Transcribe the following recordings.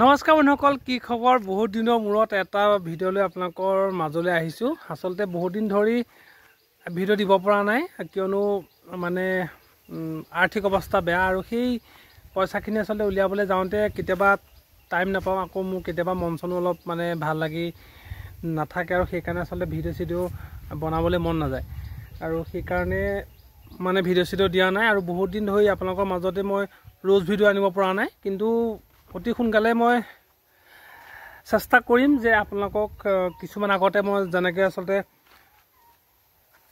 নমস্কাৰ বন্ধুসকল, কি খবৰ? বহুত দিনৰ মূৰত এটা ভিডিঅ' লৈ আপোনালোকৰ মাজলৈ আহিছোঁ। আচলতে বহুত দিন ধৰি ভিডিঅ' দিব পৰা নাই, কিয়নো মানে আৰ্থিক অৱস্থা বেয়া আৰু সেই পইচাখিনি আচলতে উলিয়াবলৈ যাওঁতে কেতিয়াবা টাইম নাপাওঁ। আকৌ মোৰ কেতিয়াবা মন চনো অলপ মানে ভাল লাগি নাথাকে আৰু সেইকাৰণে আচলতে ভিডিঅ' চিডিঅ' বনাবলৈ মন নাযায় আৰু সেইকাৰণে মানে ভিডিঅ' চিডিঅ' দিয়া নাই। আৰু বহুত দিন ধৰি আপোনালোকৰ মাজতে মই ৰ'জ ভিডিঅ' আনিব পৰা নাই, কিন্তু অতি সোনকালে মই চেষ্টা কৰিম যে আপোনালোকক কিছুমান আগতে মই যেনেকৈ আচলতে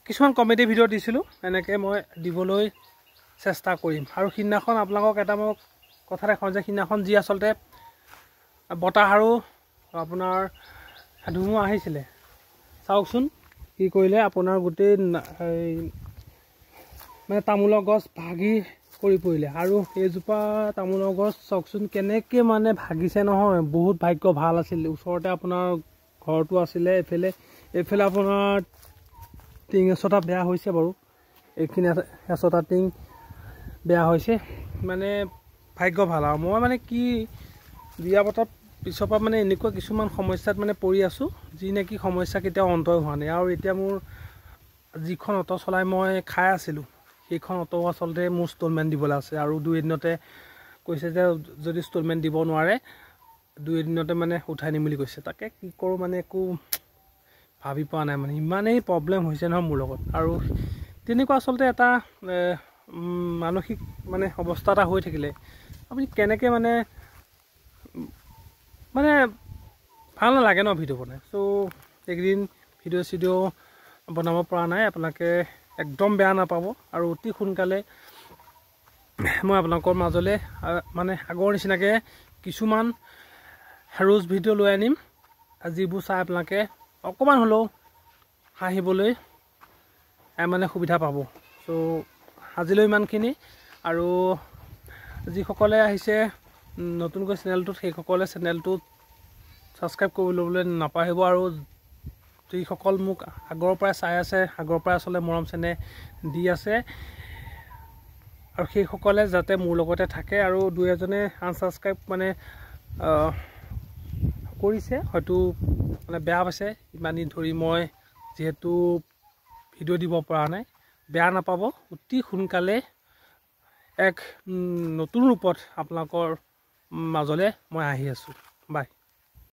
কিছুমান কমেডি ভিডিঅ' দিছিলোঁ এনেকৈ মই দিবলৈ চেষ্টা কৰিম। আৰু সিদিনাখন আপোনালোকক এটা মই কথা দেখাওঁ যে সিদিনাখন যি আচলতে বতাহ আৰু আপোনাৰ ধুমুহা আহিছিলে, চাওকচোন কি কৰিলে। আপোনাৰ গোটেই মানে তামোলৰ গছ ভাগি কৰি পৰিলে আৰু এইজোপা তামোলৰ গছ চাওকচোন কেনেকৈ মানে ভাগিছে নহয়। বহুত ভাগ্য ভাল আছিল, ওচৰতে আপোনাৰ ঘৰটো আছিলে। এইফালে আপোনাৰ টিং এচটা বেয়া হৈছে বাৰু, এইখিনি এচটা টিং বেয়া হৈছে, মানে ভাগ্য ভাল। আৰু মই মানে কি বিয়া পতাৰ পিছৰ পৰা মানে এনেকুৱা কিছুমান সমস্যাত মানে পৰি আছোঁ, যি নেকি সমস্যা কেতিয়াও অন্তই হোৱা নাই। আৰু এতিয়া মোৰ যিখন অটো চলাই মই খাই আছিলোঁ, সেইখন অটো আচলতে মোৰ ইনষ্টলমেণ্ট দিবলৈ আছে আৰু 2 এদিনতে কৈছে যে যদি ইনষ্টলমেণ্ট দিব নোৱাৰে 2 এদিনতে মানে উঠাই নিম বুলি কৈছে। তাকে কি কৰোঁ মানে একো ভাবি পোৱা নাই, মানে ইমানেই প্ৰব্লেম হৈছে নহয় মোৰ লগত। আৰু তেনেকুৱা আচলতে এটা মানসিক মানে অৱস্থা এটা হৈ থাকিলে আপুনি কেনেকৈ মানে ভাল নালাগে ন ভিডিঅ' বনাই। চ' এইকেইদিন ভিডিঅ' চিডিঅ' বনাব পৰা নাই, আপোনালোকে একদম বেয়া নাপাব। আৰু অতি সোনকালে মই আপোনালোকৰ মাজলৈ মানে আগৰ নিচিনাকৈ কিছুমান ৰ'জ ভিডিঅ' লৈ আনিম, যিবোৰ চাই আপোনালোকে অকণমান হ'লেও হাঁহিবলৈ মানে সুবিধা পাব। চ' আজিলৈ ইমানখিনি। আৰু যিসকলে আহিছে নতুনকৈ চেনেলটোত, সেইসকলে চেনেলটোত ছাবস্ক্ৰাইব কৰি ল'বলৈ নাপাহৰিব। আৰু যিসকল মোক আগৰ পৰাই চাই আছে, আগৰ পৰাই আচলতে মৰম চেনেহ দি আছে, আৰু সেইসকলে যাতে মোৰ লগতে থাকে। আৰু 2-এজনে আনছাবস্ক্ৰাইব মানে কৰিছে, হয়তো মানে বেয়া পাইছে ইমান দিন ধৰি মই যিহেতু ভিডিঅ' দিব পৰা নাই, বেয়া নাপাব। অতি সোনকালে এক নতুন ৰূপত আপোনালোকৰ মাজলৈ মই আহি আছোঁ। বাই।